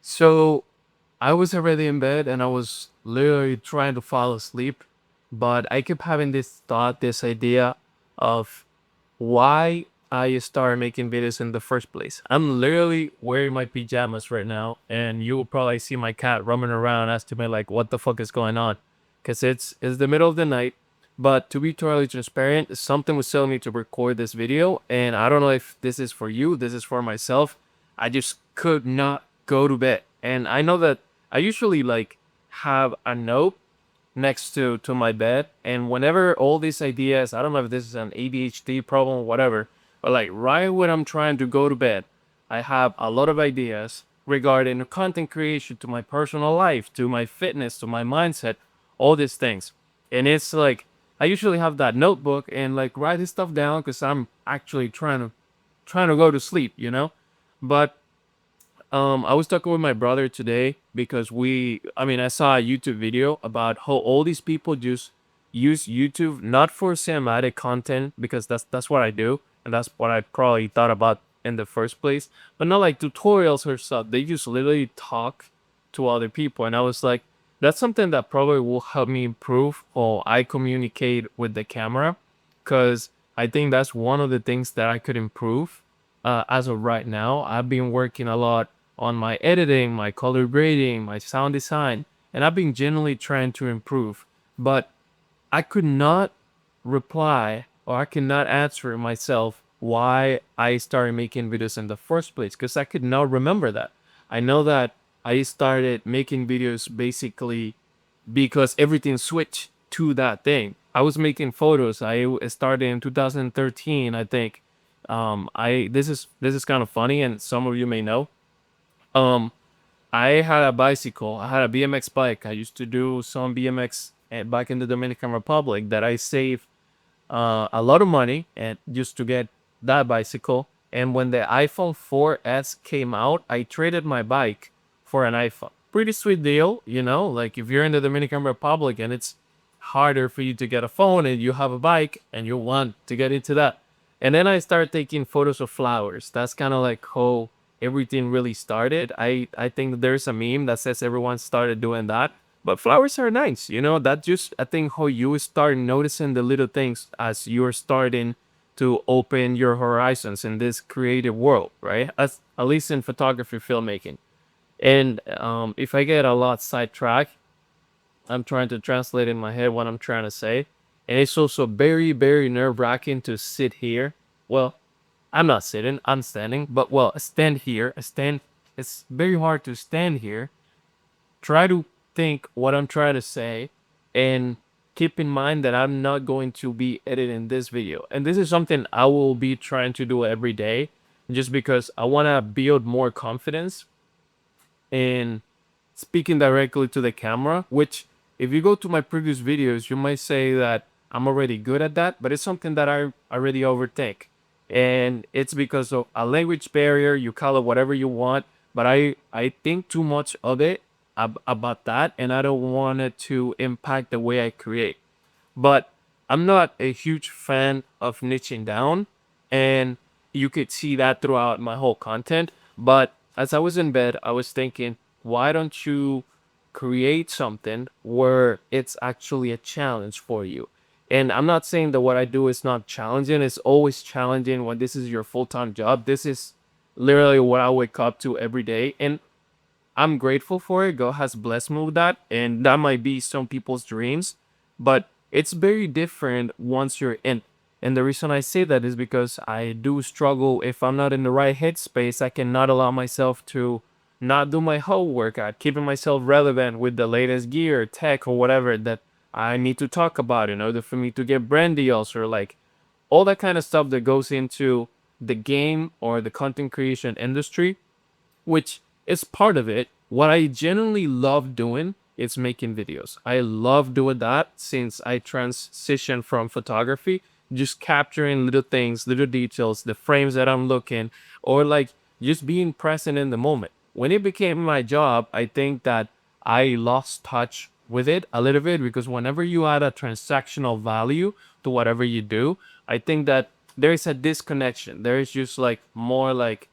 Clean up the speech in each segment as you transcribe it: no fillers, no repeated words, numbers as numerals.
So I was already in bed and I was literally trying to fall asleep, but I kept having this thought, this idea of why I started making videos in the first place. I'm literally wearing my pajamas right now, and you will probably see my cat roaming around asking me like, "What the fuck is going on?" Because it's the middle of the night. But to be totally transparent, something was telling me to record this video, and I don't know if this is for you, this is for myself. I just could not go to bed, and I know that I usually like have a note next to my bed, and whenever all these ideas, I don't know if this is an ADHD problem or whatever, but like right when I'm trying to go to bed, I have a lot of ideas regarding content creation, to my personal life, to my fitness, to my mindset, all these things. And it's like I usually have that notebook and like write this stuff down because I'm actually trying to go to sleep. But I was talking with my brother today because I saw a YouTube video about how all these people just use YouTube not for cinematic content, because that's what I do and that's what I probably thought about in the first place, but not like tutorials or stuff. They just literally talk to other people, and I was like, that's something that probably will help me improve how I communicate with the camera, because I think that's one of the things that I could improve. As of right now, I've been working a lot on my editing, my color grading, my sound design, and I've been genuinely trying to improve. But I could not reply, or I could not answer myself why I started making videos in the first place, because I could not remember that. I know that I started making videos basically because everything switched to that thing. I was making photos. I started in 2013, I think. I this is kind of funny, and some of you may know. Um, I had a bicycle. I had a BMX bike. I used to do some BMX back in the Dominican Republic that I saved a lot of money and just to get that bicycle. And when the iPhone 4S came out, I traded my bike for an iPhone. Pretty sweet deal. Like if you're in the Dominican Republic and it's harder for you to get a phone and you have a bike and you want to get into that. And then I started taking photos of flowers. That's kind of like how everything really started. I think there's a meme that says everyone started doing that. But flowers are nice. That just, I think, how you start noticing the little things as you're starting to open your horizons in this creative world, right? As at least in photography, filmmaking. And if I get a lot sidetracked, I'm trying to translate in my head what I'm trying to say. And it's also very, very nerve wracking to sit here. Well, I'm not sitting, I'm standing, but well, stand here. It's very hard to stand here, try to think what I'm trying to say, and keep in mind that I'm not going to be editing this video. And this is something I will be trying to do every day, just because I want to build more confidence in speaking directly to the camera, which if you go to my previous videos, you might say that I'm already good at that, but it's something that I already overthink. And it's because of a language barrier, you call it whatever you want, but I think too much of it about that, and I don't want it to impact the way I create. But I'm not a huge fan of niching down, and you could see that throughout my whole content. But as I was in bed, I was thinking, why don't you create something where it's actually a challenge for you? And I'm not saying that what I do is not challenging. It's always challenging when this is your full-time job. This is literally what I wake up to every day. And I'm grateful for it. God has blessed me with that. And that might be some people's dreams, but it's very different once you're in. And the reason I say that is because I do struggle. If I'm not in the right headspace, I cannot allow myself to not do my whole workout, keeping myself relevant with the latest gear, tech, or whatever that I need to talk about in order for me to get brand deals, or like all that kind of stuff that goes into the game or the content creation industry, which is part of it. What I genuinely love doing is making videos. I love doing that since I transitioned from photography, just capturing little things, little details, the frames that I'm looking, or like just being present in the moment. When it became my job, I think that I lost touch with it a little bit, because whenever you add a transactional value to whatever you do, I think that there is a disconnection. There is just like more like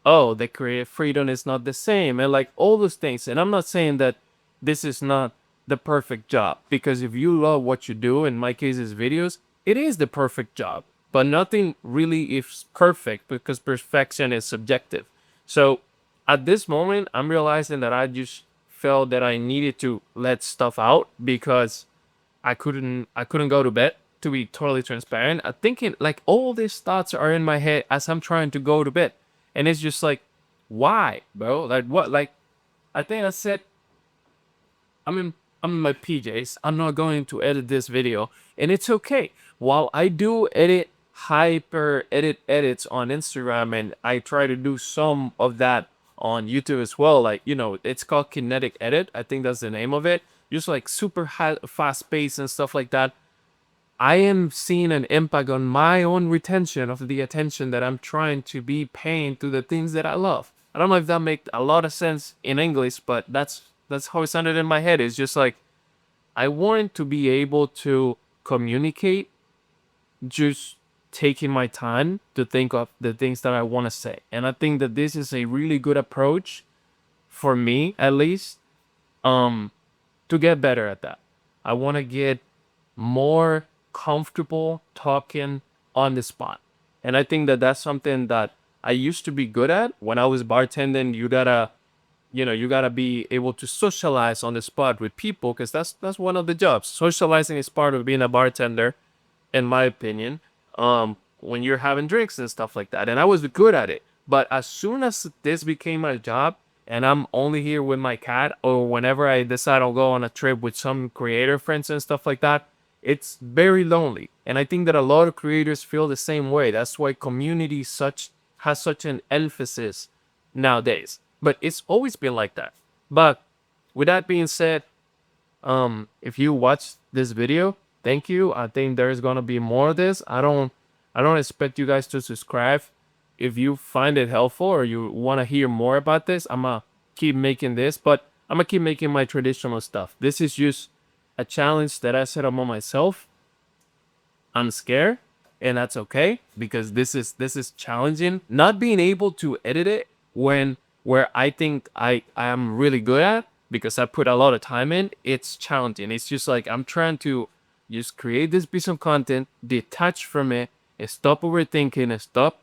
oh, the creative freedom is not the same, and like all those things. And I'm not saying that this is not the perfect job, because if you love what you do, in my case is videos, it is the perfect job. But nothing really is perfect, because perfection is subjective. So at this moment, I'm realizing that I just felt that I needed to let stuff out, because I couldn't go to bed, to be totally transparent. I'm thinking like all these thoughts are in my head as I'm trying to go to bed. And it's just like, why, bro? Like what? Like I think I said, I'm in I'm in my PJs. I'm not going to edit this video, and it's okay. While I do edit hyper edits on Instagram, and I try to do some of that on YouTube as well. Like, it's called kinetic edit. I think that's the name of it. Just like super high, fast pace and stuff like that. I am seeing an impact on my own retention of the attention that I'm trying to be paying to the things that I love. I don't know if that makes a lot of sense in English, but that's how it sounded in my head. It's just like I wanted to be able to communicate, just taking my time to think of the things that I want to say. And I think that this is a really good approach for me, at least, um, to get better at that. I want to get more comfortable talking on the spot. And I think that that's something that I used to be good at when I was bartending. You gotta be able to socialize on the spot with people, because that's one of the jobs. Socializing is part of being a bartender, in my opinion, when you're having drinks and stuff like that. And I was good at it. But as soon as this became my job, and I'm only here with my cat, or whenever I decide I'll go on a trip with some creator friends and stuff like that, it's very lonely. And I think that a lot of creators feel the same way. That's why community has such an emphasis nowadays. But it's always been like that. But with that being said, if you watch this video, thank you. I think there's gonna be more of this. I don't expect you guys to subscribe. If you find it helpful or you want to hear more about this, I'm gonna keep making this, but I'm gonna keep making my traditional stuff. This is just a challenge that I set up on myself. I'm scared, and that's okay, because this is challenging. Not being able to edit it when where I think I am really good at, because I put a lot of time in, it's challenging. It's just like I'm trying to just create this piece of content, detach from it, and stop overthinking, and stop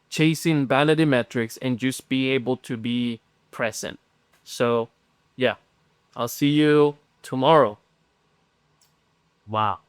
chasing vanity metrics, and just be able to be present. So, yeah, I'll see you tomorrow. Wow.